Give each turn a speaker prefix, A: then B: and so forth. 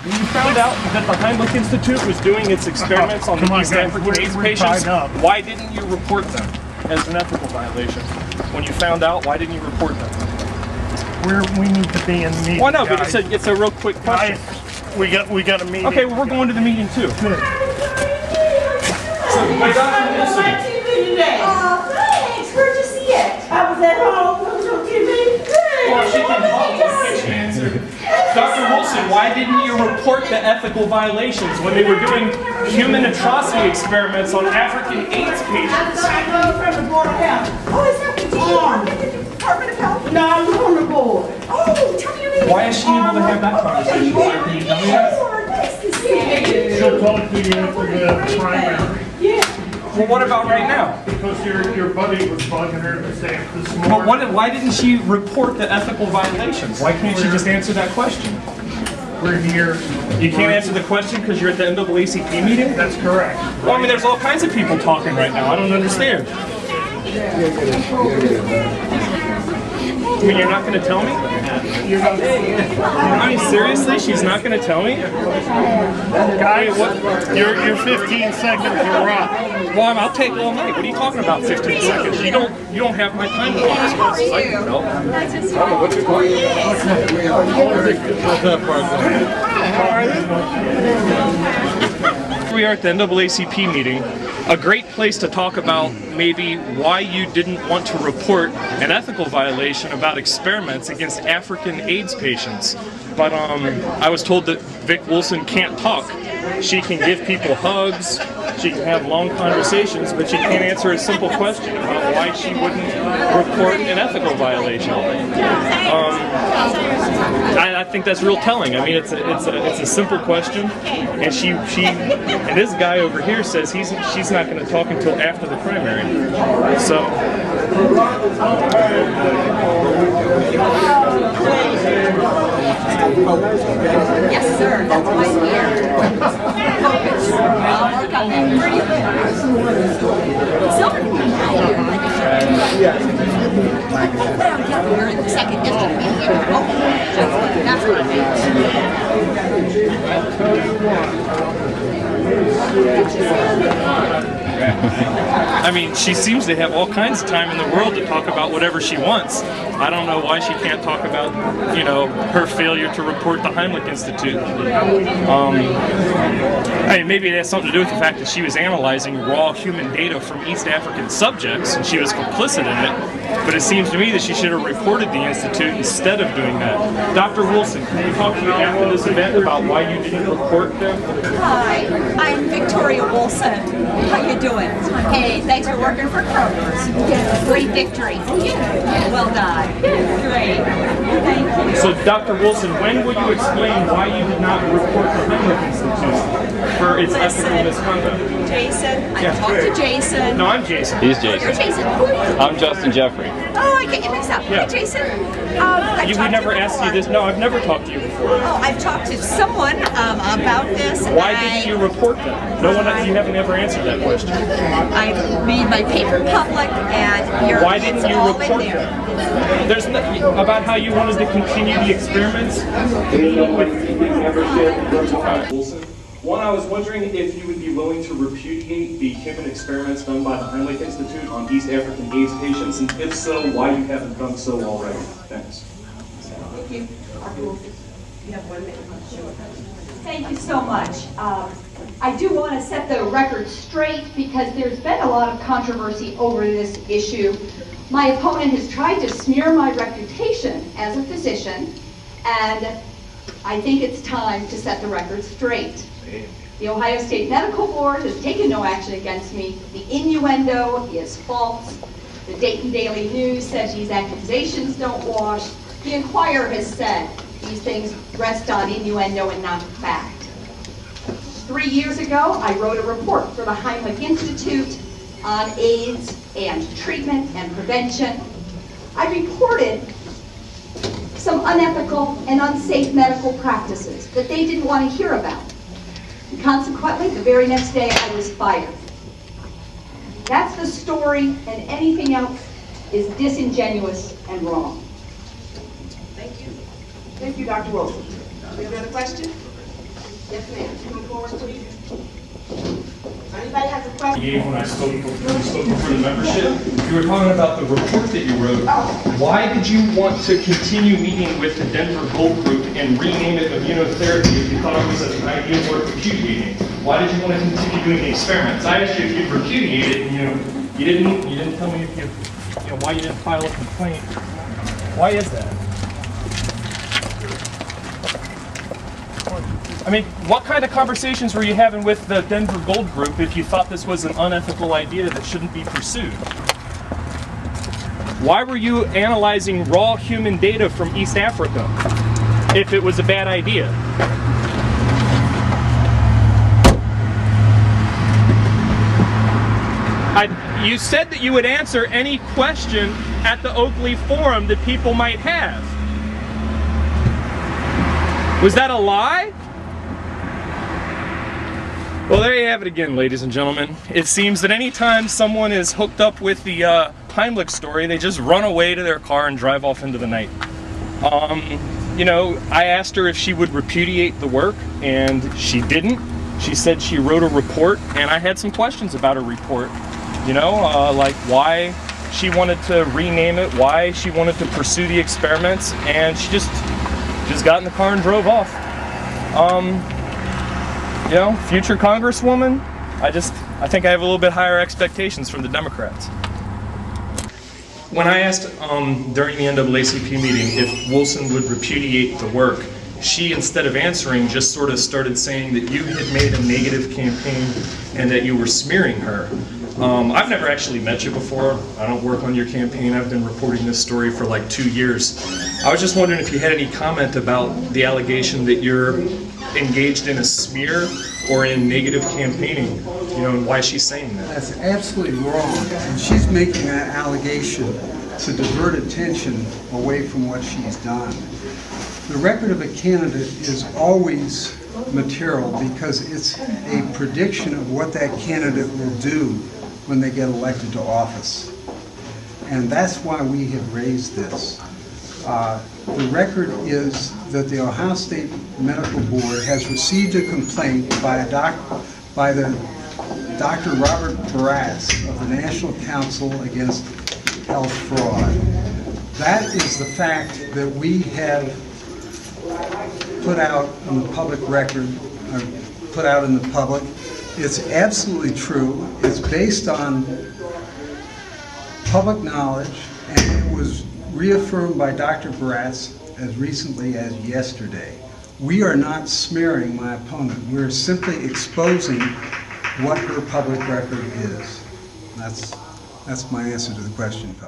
A: When you found out that the Heimlich Institute was doing its experiments on East African AIDS patients, why didn't you report them as an ethical violation? When you found out, why didn't you report them?
B: We need to be in the meeting.
A: Why not? But it's a real quick question.
B: We got a meeting.
A: Okay, well, we're going to the meeting too.
B: Good.
A: So, Dr. Wulsin.
C: Oh, thanks. Where'd you see it? I was at home. It was on TV.
A: Well, she can talk. Can she answer? Dr. Wulsin, why didn't you report the ethical violations when they were doing human atrocity experiments on African AIDS patients?
C: I know from the Board of Health. Oh, is that what you are? In the Department of Health? No, I'm on the board. Oh, tell me your name.
A: Why is she able to have that conversation? Can you tell me that?
C: Nice to see you.
B: She'll talk to you after the primary.
C: Yeah.
A: Well, what about right now?
B: Because your buddy was bugging her to say it this
A: But
B: morning.
A: why didn't she report the ethical violations? Why can't she just answer that question?
B: We're here.
A: You can't answer the question because you're at the NAACP meeting?
B: That's correct.
A: Well, I mean, there's all kinds of people talking right now. I don't understand. I mean, you're not going to tell me? I mean, seriously? She's not going to tell me?
B: Guys, you're 15 seconds, you're up.
A: Well, I'll take all night. What are you talking about, 15 seconds? You don't have my time to talk as fast as I can help. What's your point? We are at the NAACP meeting. A great place to talk about maybe why you didn't want to report an ethical violation about experiments against African AIDS patients. But I was told that Vic Wulsin can't talk. She can give people hugs, she can have long conversations, but she can't answer a simple question about why she wouldn't report an ethical violation. I think that's real telling. I mean, it's a simple question, and and this guy over here says she's not going to talk until after the primary. So.
C: Yes, sir. That's why I'm here. I'll work on that. Where do you live? Silverton. You're in the second district. Oh, that's what I mean.
A: I mean, she seems to have all kinds of time in the world to talk about whatever she wants. I don't know why she can't talk about, her failure to report the Heimlich Institute. I mean, maybe it has something to do with the fact that she was analyzing raw human data from East African subjects, and she was complicit in it. But it seems to me that she should have reported the Institute instead of doing that. Dr. Wulsin, can we talk to you after this event about why you didn't report them?
C: Hi, I'm Victoria Wulsin. How you doing? Hey, thanks for working for Kroger's. Great victory. Well done. Great. Thank you.
A: So, Dr. Wulsin, when will you explain why you did not report the Heimlich Institute for its ethical misconduct?
C: Jason, I talked to Jason.
A: No, I'm Jason.
D: He's
C: Oh,
D: Jason.
C: you're Jason. Who are you?
D: I'm Justin Jeffrey.
C: Oh, I get you mixed up.
A: Yeah.
C: Hey, Jason.
A: We never asked you this. No, I've never talked to you before.
C: Oh, I've talked to someone about this.
A: Why didn't you report them? You haven't ever answered that question.
C: I made my paper public, and you're.
A: Why didn't you
C: all
A: report
C: in there.
A: them? There's about how you wanted to continue the experiments. One, I was wondering if you would be willing to repudiate the human experiments done by the Heimlich Institute on East African AIDS patients, and if so, why you haven't done so already. Thanks.
C: Thank you. You have 1 minute. Thank you so much. I do want to set the record straight because there's been a lot of controversy over this issue. My opponent has tried to smear my reputation as a physician, and I think it's time to set the record straight. The Ohio State Medical Board has taken no action against me. The innuendo is false. The Dayton Daily News said these accusations don't wash. The Inquirer has said these things rest on innuendo and not fact. 3 years ago, I wrote a report for the Heimlich Institute on AIDS and treatment and prevention. I reported some unethical and unsafe medical practices that they didn't want to hear about. And consequently, the very next day, I was fired. That's the story, and anything else is disingenuous and wrong.
E: Thank you. Thank you, Dr. Wulsin. Any other question?
D: Yes, ma'am. Come forward, please. Anybody has a question?
A: When I spoke before the membership, you were talking about the report that you wrote. Why did you want to continue meeting with the Denver Gold Group and rename it immunotherapy if you thought it was an ideal word repudiating? Why did you want to continue doing the experiments? I asked you if you'd repudiate it, and you didn't tell me if why you didn't file a complaint. Why is that? I mean, what kind of conversations were you having with the Denver Gold Group if you thought this was an unethical idea that shouldn't be pursued? Why were you analyzing raw human data from East Africa if it was a bad idea? You said that you would answer any question at the Oakley Forum that people might have. Was that a lie? Well, there you have it again, ladies and gentlemen. It seems that anytime someone is hooked up with the Heimlich story, they just run away to their car and drive off into the night. I asked her if she would repudiate the work, and she didn't. She said she wrote a report, and I had some questions about her report. Like why she wanted to rename it, why she wanted to pursue the experiments, and she just got in the car and drove off. Future Congresswoman, I think I have a little bit higher expectations from the Democrats. When I asked during the NAACP meeting if Wulsin would repudiate the work, she, instead of answering, just sort of started saying that you had made a negative campaign and that you were smearing her. I've never actually met you before. I don't work on your campaign. I've been reporting this story for like 2 years. I was just wondering if you had any comment about the allegation that you're engaged in a smear or in negative campaigning, and why she's saying that.
E: That's absolutely wrong, and she's making that allegation to divert attention away from what she's done. The record of a candidate is always material because it's a prediction of what that candidate will do when they get elected to office. And that's why we have raised this. The record is that the Ohio State Medical Board has received a complaint by the Dr. Robert Baratz of the National Council Against Health Fraud. That is the fact that we have put out on the public record, put out in the public. It's absolutely true. It's based on public knowledge, and it was reaffirmed by Dr. Baratz as recently as yesterday. We are not smearing my opponent. We're simply exposing what her public record is. That's my answer to the question, Phil.